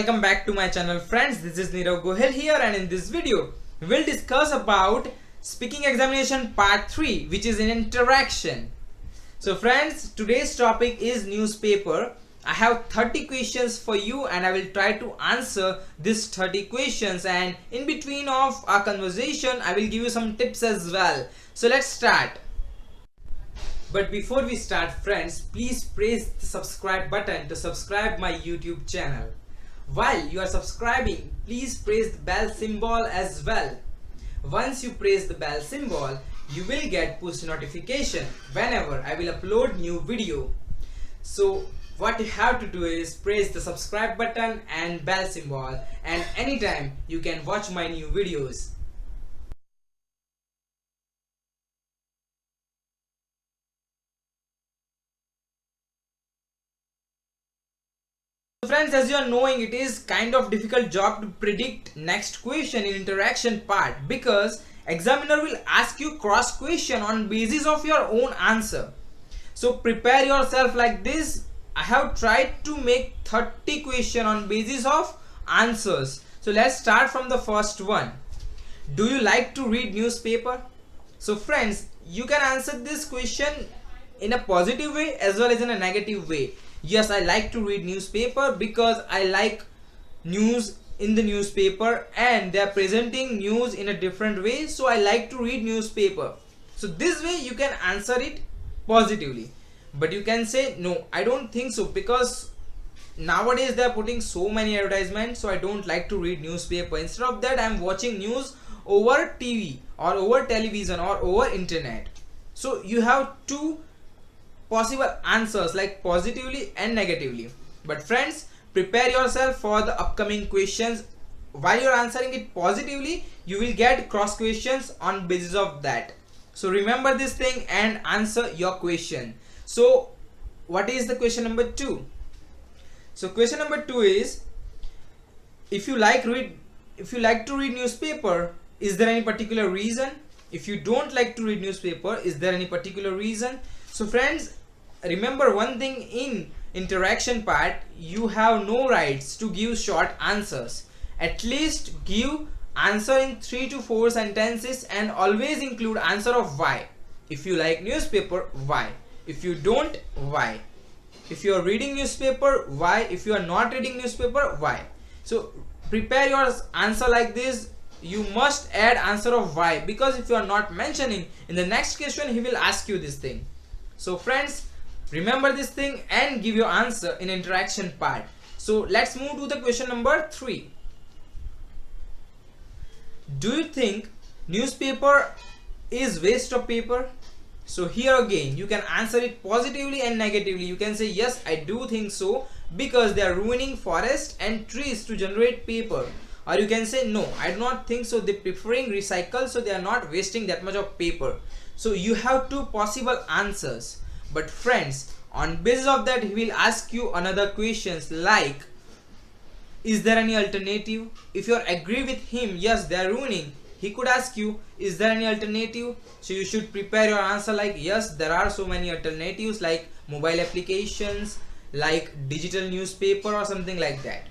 welcome back to my channel friends. This is Nirav Gohel here, and in this video we will discuss about speaking examination part 3, which is an interaction. So friends, today's topic is newspaper. I have 30 questions for you and I will try to answer these 30 questions, and in between of our conversation I will give you some tips as well. So let's start. But before we start friends, please press the subscribe button to subscribe my YouTube channel. While you are subscribing, please press the bell symbol as well. Once you press the bell symbol, you will get push notification whenever I will upload new video. So what you have to do is press the subscribe button and bell symbol, and anytime you can watch my new videos. Friends, as you are knowing, it is kind of difficult job to predict next question in interaction part, because examiner will ask you cross question on basis of your own answer. So prepare yourself like this. I have tried to make 30 question on basis of answers. So let's start from the first one. Do you like to read newspaper? So friends, you can answer this question in a positive way as well as in a negative way. Yes, I like to read newspaper because I like news in the newspaper and they are presenting news in a different way, so I like to read newspaper. So this way you can answer it positively. But you can say no, I don't think so, because nowadays they are putting so many advertisements, so I don't like to read newspaper. Instead of that, I am watching news over TV or over television or over internet. So you have two possible answers, like positively and negatively. But friends, prepare yourself for the upcoming questions. While you're answering it positively, you will get cross questions on basis of that. So remember this thing and answer your question. So what is the question number 2? So question number 2 is, if you like to read newspaper, is there any particular reason? If you don't like to read newspaper, is there any particular reason? So friends, remember one thing, in interaction part you have no rights to give short answers. At least give answer in 3 to 4 sentences, and always include answer of why. If you like newspaper, why? If you don't, why? If you are reading newspaper, why? If you are not reading newspaper, why? So prepare your answer like this. You must add answer of why, because if you are not mentioning, in the next question he will ask you this thing. So friends, remember this thing and give your answer in interaction part. So let's move to the question number 3. Do you think newspaper is waste of paper? So here again you can answer it positively and negatively. You can say yes, I do think so, because they are ruining forest and trees to generate paper. Or you can say no, I do not think so, they preferring recycle, so they are not wasting that much of paper. So you have two possible answers. But friends, on basis of that he will ask you another questions like, is there any alternative? If you agree with him, yes they are ruining, he could ask you, is there any alternative? So you should prepare your answer like, yes, there are so many alternatives, like mobile applications, like digital newspaper or something like that.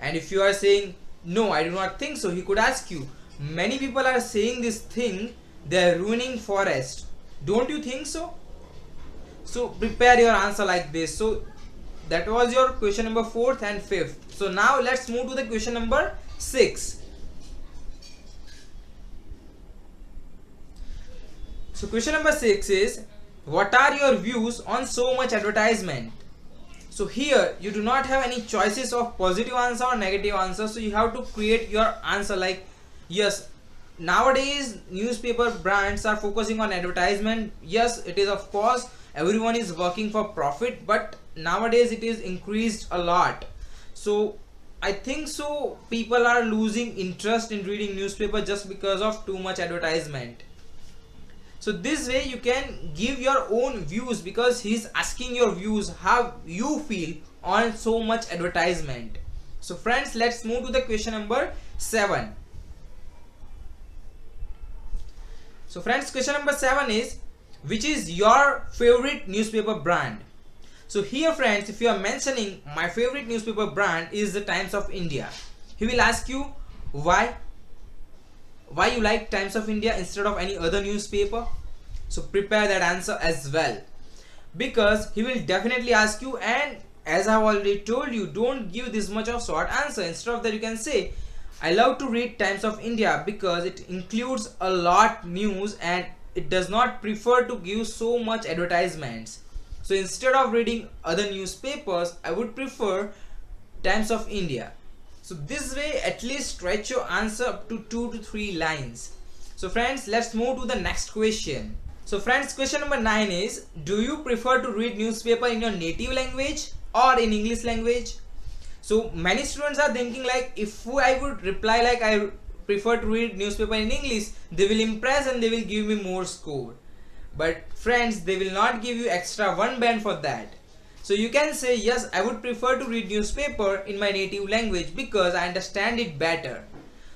And if you are saying no, I do not think so, he could ask you, many people are saying this thing, they are ruining forest, don't you think so? So prepare your answer like this. So that was your question number 4th and 5th. So now let's move to the question number 6. So question number 6 is, what are your views on so much advertisement? So here you do not have any choices of positive answer or negative answer, so you have to create your answer like, yes, nowadays newspaper brands are focusing on advertisement. Yes, it is, of course, everyone is working for profit, but nowadays it is increased a lot. So I think so people are losing interest in reading newspaper just because of too much advertisement. So this way you can give your own views, because he is asking your views, how you feel on so much advertisement. So friends, let's move to the question number 7. So friends, question number 7 is, which is your favorite newspaper brand? So here friends, if you are mentioning my favorite newspaper brand is the Times of India, he will ask you why you like Times of India instead of any other newspaper. So prepare that answer as well, because he will definitely ask you. And as I have already told you, don't give this much of short answer. Instead of that, you can say I love to read Times of India because it includes a lot news and it does not prefer to give so much advertisements. So instead of reading other newspapers, I would prefer Times of India. So this way at least stretch your answer up to 2 to 3 lines. So friends, let's move to the next question. So friends, question number 9 is, do you prefer to read newspaper in your native language or in English language? So many students are thinking like, if I would reply like I prefer to read newspaper in English, they will impress and they will give me more score. But friends, they will not give you extra 1 band for that. So you can say, yes, I would prefer to read newspaper in my native language because I understand it better.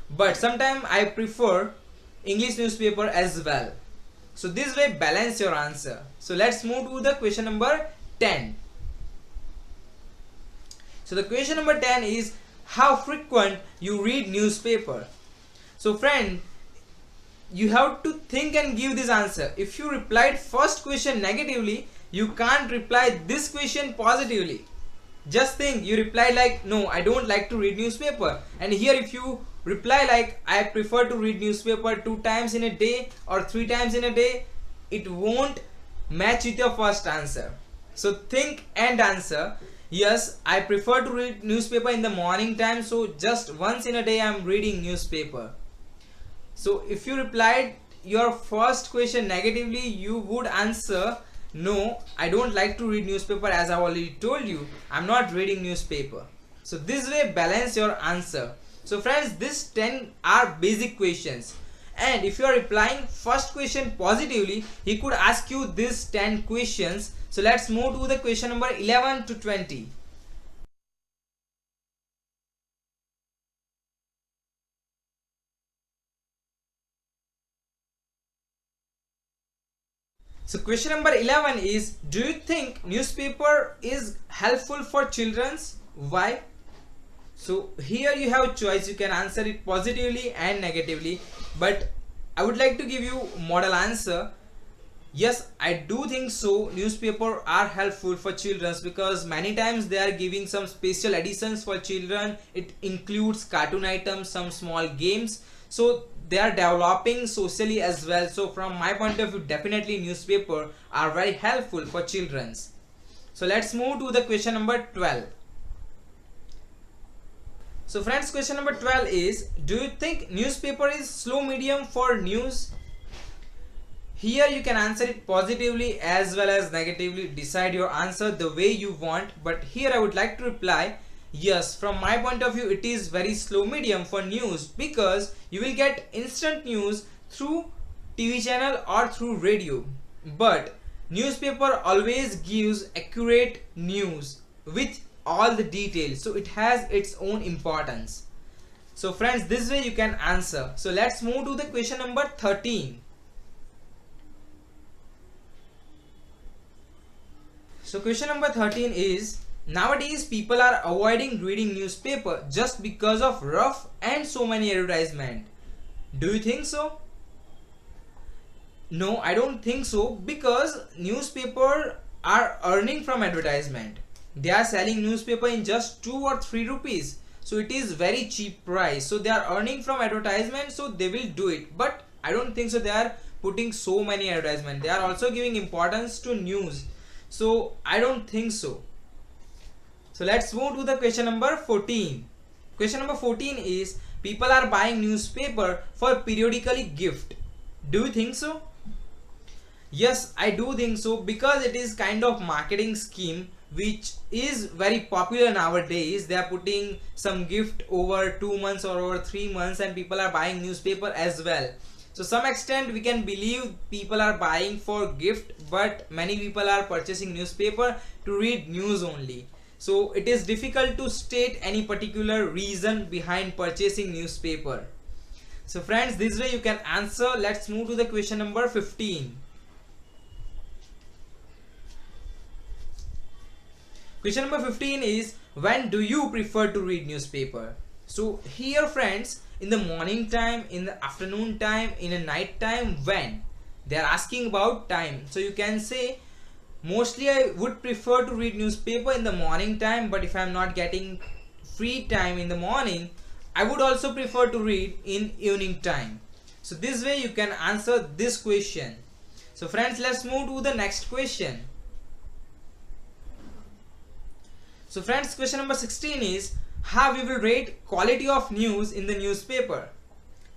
But sometimes I prefer English newspaper as well. So this way balance your answer. So let's move to the question number 10. So the question number 10 is, how frequent you read newspaper? So friend, you have to think and give this answer. If you replied first question negatively, you can't reply this question positively. Just think, you replied like, no, I don't like to read newspaper. And here if you reply like, I prefer to read newspaper 2 times in a day or 3 times in a day, it won't match with your first answer. So think and answer. Yes, I prefer to read newspaper in the morning time, so just once in a day I am reading newspaper. So if you replied your first question negatively, you would answer, no, I don't like to read newspaper, as I already told you, I'm not reading newspaper. So this way balance your answer. So friends, these 10 are basic questions. And if you are replying first question positively, he could ask you these 10 questions. So let's move to the question number 11 to 20. So question number 11 is, do you think newspaper is helpful for children? Why? So here you have a choice, you can answer it positively and negatively, but I would like to give you model answer. Yes, I do think so. Newspaper are helpful for children because many times they are giving some special editions for children. It includes cartoon items, some small games. So they are developing socially as well. So from my point of view, definitely newspaper are very helpful for children. So let's move to the question number 12. So friends, question number 12 is, do you think newspaper is slow medium for news? Here you can answer it positively as well as negatively. Decide your answer the way you want. But here I would like to reply, yes, from my point of view it is very slow medium for news, because you will get instant news through TV channel or through radio. But newspaper always gives accurate news with all the details, so it has its own importance. So friends, this way you can answer. So let's move to the question number 13. So question number 13 is, nowadays people are avoiding reading newspaper just because of rough and so many advertisement. Do you think so? No, I don't think so, because newspaper are earning from advertisement. They are selling newspaper in just 2 or 3 rupees. So it is very cheap price. So they are earning from advertisement, so they will do it. But I don't think so they are putting so many advertisement. They are also giving importance to news. So I don't think so. So let's move to the question number 14. Question number 14 is, people are buying newspaper for periodically gift. Do you think so? Yes, I do think so, because it is kind of marketing scheme which is very popular nowadays. They are putting some gift over 2 months or over 3 months, and people are buying newspaper as well. So some extent we can believe people are buying for gift, but many people are purchasing newspaper to read news only. So it is difficult to state any particular reason behind purchasing newspaper. So friends, this way you can answer. Let's move to the question number 15. Question number 15 is, when do you prefer to read newspaper? So here friends, in the morning time, in the afternoon time, in a night time, when? They are asking about time. So you can say, mostly I would prefer to read newspaper in the morning time, but if I am not getting free time in the morning, I would also prefer to read in evening time. So this way you can answer this question. So friends, let's move to the next question. So friends, question number 16 is, how we will rate quality of news in the newspaper?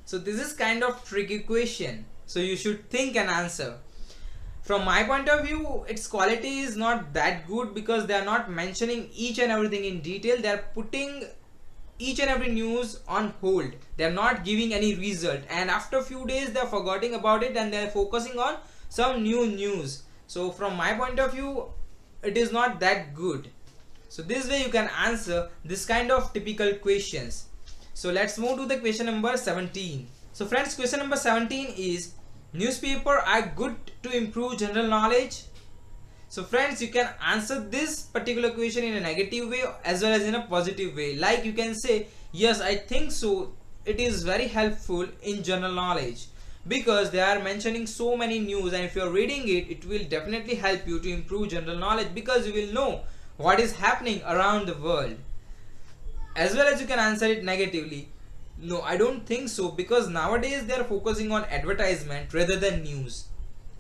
So this is kind of tricky question, so you should think and answer. From my point of view, its quality is not that good because they are not mentioning each and everything in detail. They are putting each and every news on hold. They are not giving any result, and after a few days they are forgetting about it and they are focusing on some new news. So from my point of view, it is not that good. So this way you can answer this kind of typical questions. So let's move to the question number 17. So friends, question number 17 is, newspaper are good to improve general knowledge? So friends, you can answer this particular question in a negative way as well as in a positive way. Like you can say, yes, I think so, it is very helpful in general knowledge because they are mentioning so many news, and if you are reading it, it will definitely help you to improve general knowledge because you will know what is happening around the world. As well as you can answer it negatively. No, I don't think so, because nowadays they are focusing on advertisement rather than news,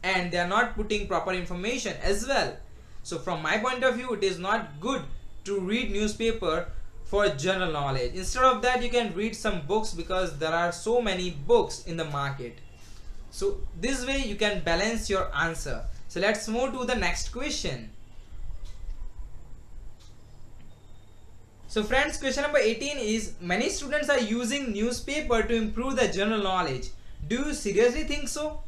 and they are not putting proper information as well. So from my point of view, it is not good to read newspaper for general knowledge. Instead of that, you can read some books because there are so many books in the market. So this way you can balance your answer. So let's move to the next question. So friends, question number 18 is, many students are using newspaper to improve their general knowledge. Do you seriously think so?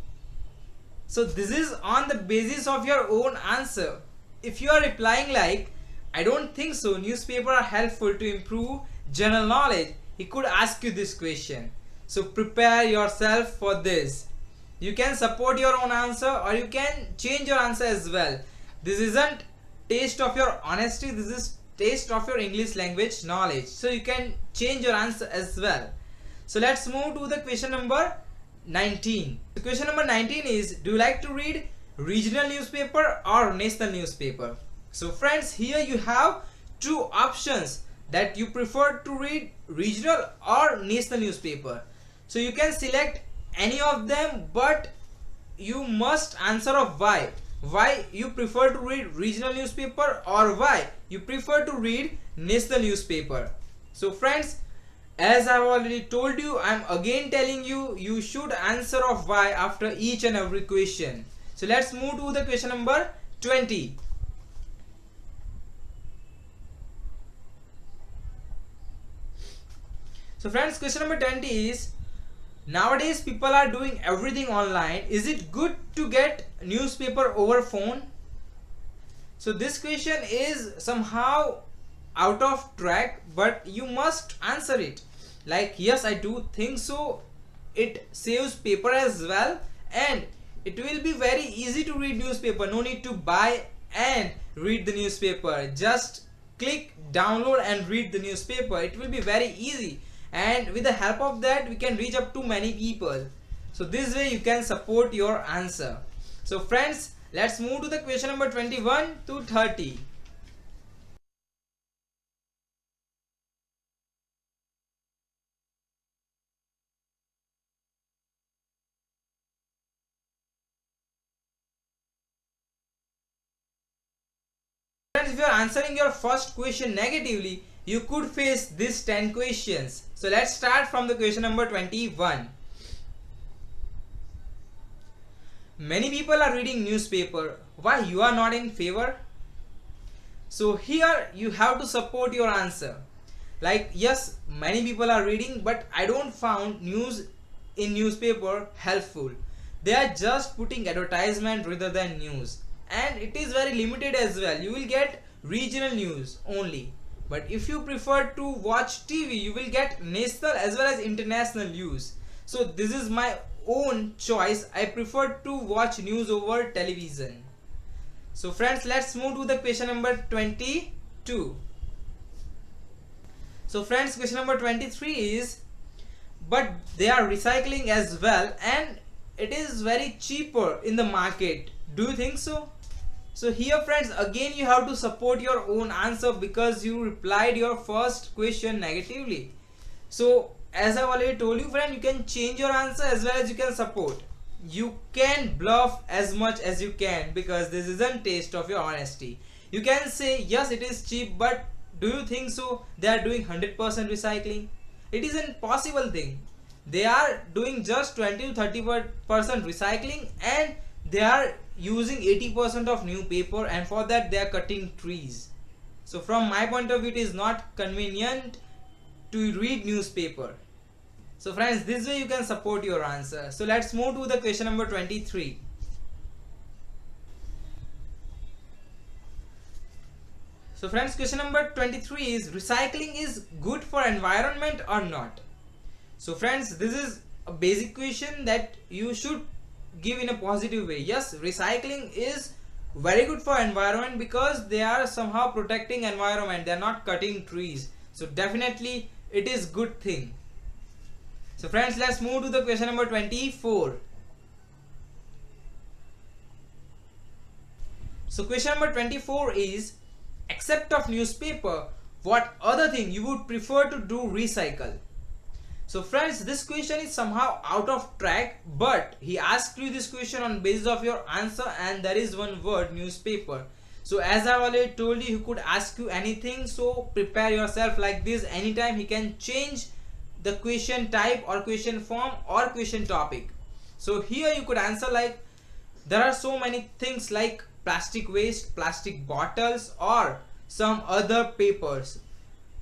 So this is on the basis of your own answer. If you are replying like, I don't think so, newspaper are helpful to improve general knowledge, he could ask you this question. So prepare yourself for this. You can support your own answer or you can change your answer as well. This isn't taste of your honesty, this is taste of your English language knowledge. So you can change your answer as well. So let's move to the question number 19. The question number 19 is, do you like to read regional newspaper or national newspaper? So friends, here you have two options that you prefer to read regional or national newspaper. So you can select any of them, but you must answer of why. Why you prefer to read regional newspaper or why you prefer to read national newspaper. So friends, as I have already told you, I am again telling you, you should answer of why after each and every question. So let's move to the question number 20. So friends, question number 20 is, nowadays people are doing everything online. Is it good to get newspaper over phone? So this question is somehow out of track, but you must answer it. Like, yes, I do think so. It saves paper as well, and it will be very easy to read newspaper. No need to buy and read the newspaper. Just click download and read the newspaper. It will be very easy, and with the help of that we can reach up to many people. So this way you can support your answer. So friends, let's move to the question number 21 to 30. Friends, if you are answering your first question negatively, you could face these 10 questions. So let's start from the question number 21. Many people are reading newspaper. Why you are not in favor? So here you have to support your answer. Like, yes, many people are reading, but I don't found news in newspaper helpful. They are just putting advertisement rather than news, and it is very limited as well. You will get regional news only. But if you prefer to watch TV, you will get national as well as international news. So this is my own choice. I prefer to watch news over television. So friends, let's move to the question number 22. 2. So friends, question number 23 is, but they are recycling as well and it is very cheaper in the market. Do you think so? So here friends, again you have to support your own answer because you replied your first question negatively. So as I already told you friend, you can change your answer as well as you can support. You can bluff as much as you can because this isn't taste of your honesty. You can say yes it is cheap, but do you think so they are doing 100% recycling? It is an impossible thing. They are doing just 20 to 30% recycling and they are using 80% of new paper, and for that they are cutting trees. So from my point of view, it is not convenient to read newspaper. So friends, this way you can support your answer. So let's move to the question number 23. So friends, question number 23 is, recycling is good for environment or not? So friends, this is a basic question that you should give in a positive way. Yes, recycling is very good for environment because they are somehow protecting environment. They are not cutting trees. So definitely it is good thing. So friends, let's move to the question number 24. So question number 24 is, except of newspaper, what other thing you would prefer to do recycle? So friends, this question is somehow out of track, but he asked you this question on basis of your answer and there is one word, newspaper. So as I already told you, he could ask you anything, so prepare yourself like this. Anytime he can change the question type or question form or question topic. So here you could answer like, there are so many things like plastic waste, plastic bottles or some other papers.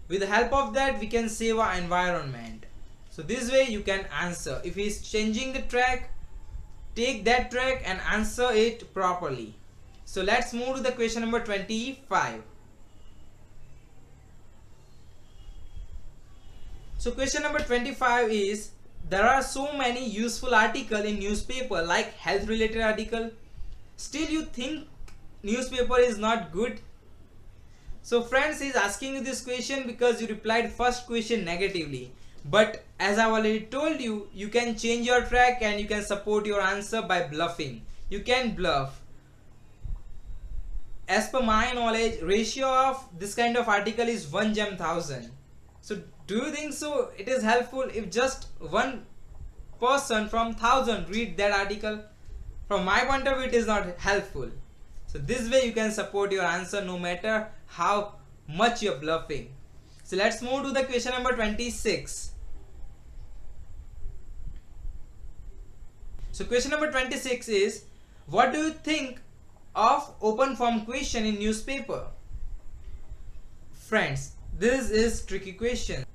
With the help of that we can save our environment. So this way you can answer. If he is changing the track, take that track and answer it properly. So let's move to the question number 25. So question number 25 is, there are so many useful articles in newspaper like health related article. Still you think newspaper is not good? So friends, he is asking you this question because you replied first question negatively. But as I already told you, you can change your track and you can support your answer by bluffing. You can bluff. As per my knowledge, ratio of this kind of article is 1 gem 1000. So do you think so it is helpful if just one person from 1000 read that article? From my point of view, it is not helpful. So this way you can support your answer no matter how much you're bluffing. So let's move to the question number 26. So question number 26 is, what do you think of open form question in newspaper? Friends, this is tricky question.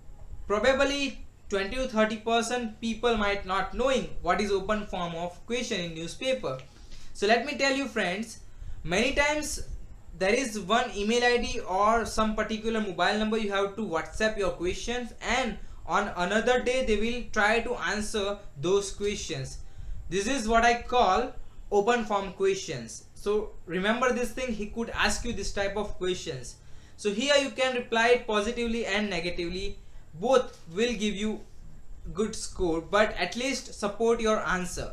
Probably 20 to 30% people might not knowing what is open form of question in newspaper. So let me tell you friends, many times there is one email ID or some particular mobile number you have to WhatsApp your questions, and on another day they will try to answer those questions. This is what I call open form questions. So remember this thing, he could ask you this type of questions. So here you can reply it positively and negatively. Both will give you good score, but at least support your answer.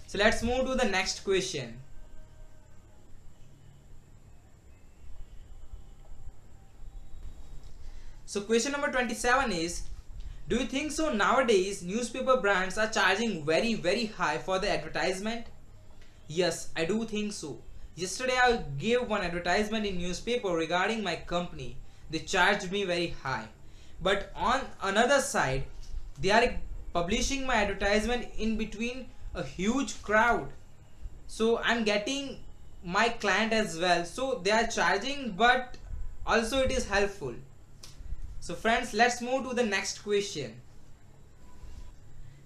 So let's move to the next question. So question number 27 is, do you think so nowadays newspaper brands are charging very high for the advertisement? Yes, I do think so. Yesterday I gave one advertisement in newspaper regarding my company. They charged me very high. But on another side, they are publishing my advertisement in between a huge crowd. So I'm getting my client as well. So they are charging, but also it is helpful. So friends, let's move to the next question.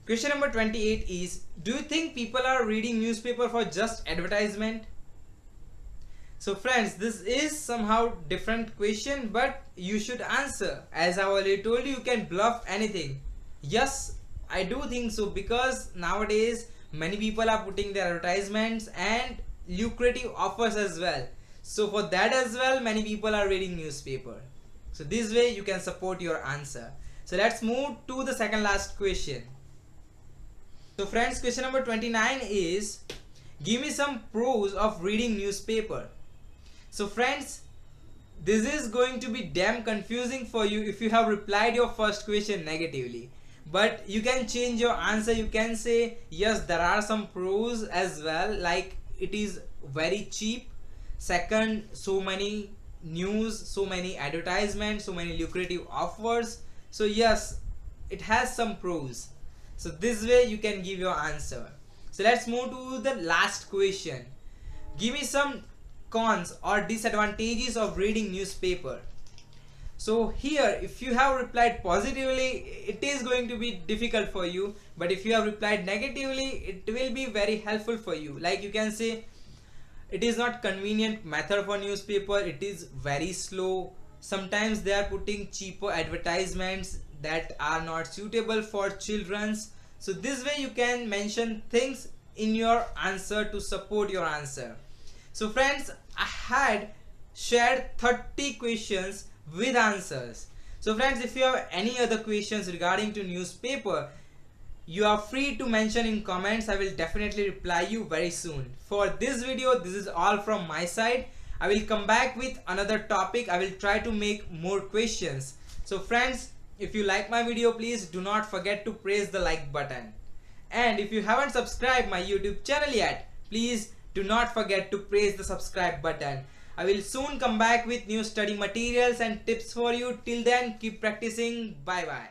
Question number 28 is, do you think people are reading newspaper for just advertisement? So friends, this is somehow different question, but you should answer. As I already told you, you can bluff anything. Yes, I do think so, because nowadays many people are putting their advertisements and lucrative offers as well. So for that as well, many people are reading newspaper. So this way you can support your answer. So let's move to the second last question. So friends, question number 29 is, give me some pros of reading newspaper. So friends, this is going to be damn confusing for you if you have replied your first question negatively. But you can change your answer. You can say, yes, there are some pros as well, like it is very cheap. Second, so many news, so many advertisements, so many lucrative offers. So yes, it has some pros. So this way you can give your answer. So let's move to the last question. Give me some cons or disadvantages of reading newspaper. So here, if you have replied positively, it is going to be difficult for you, but if you have replied negatively, it will be very helpful for you. Like you can say, it is not convenient method for newspaper, it is very slow. Sometimes they are putting cheaper advertisements that are not suitable for children's. So this way you can mention things in your answer to support your answer. So friends, I had shared 30 questions with answers. So friends, if you have any other questions regarding to newspaper, you are free to mention in comments. I will definitely reply you very soon. For this video, this is all from my side. I will come back with another topic. I will try to make more questions. So friends, if you like my video, please do not forget to press the like button. And if you haven't subscribed my YouTube channel yet, please do not forget to press the subscribe button. I will soon come back with new study materials and tips for you. Till then, keep practicing. Bye bye.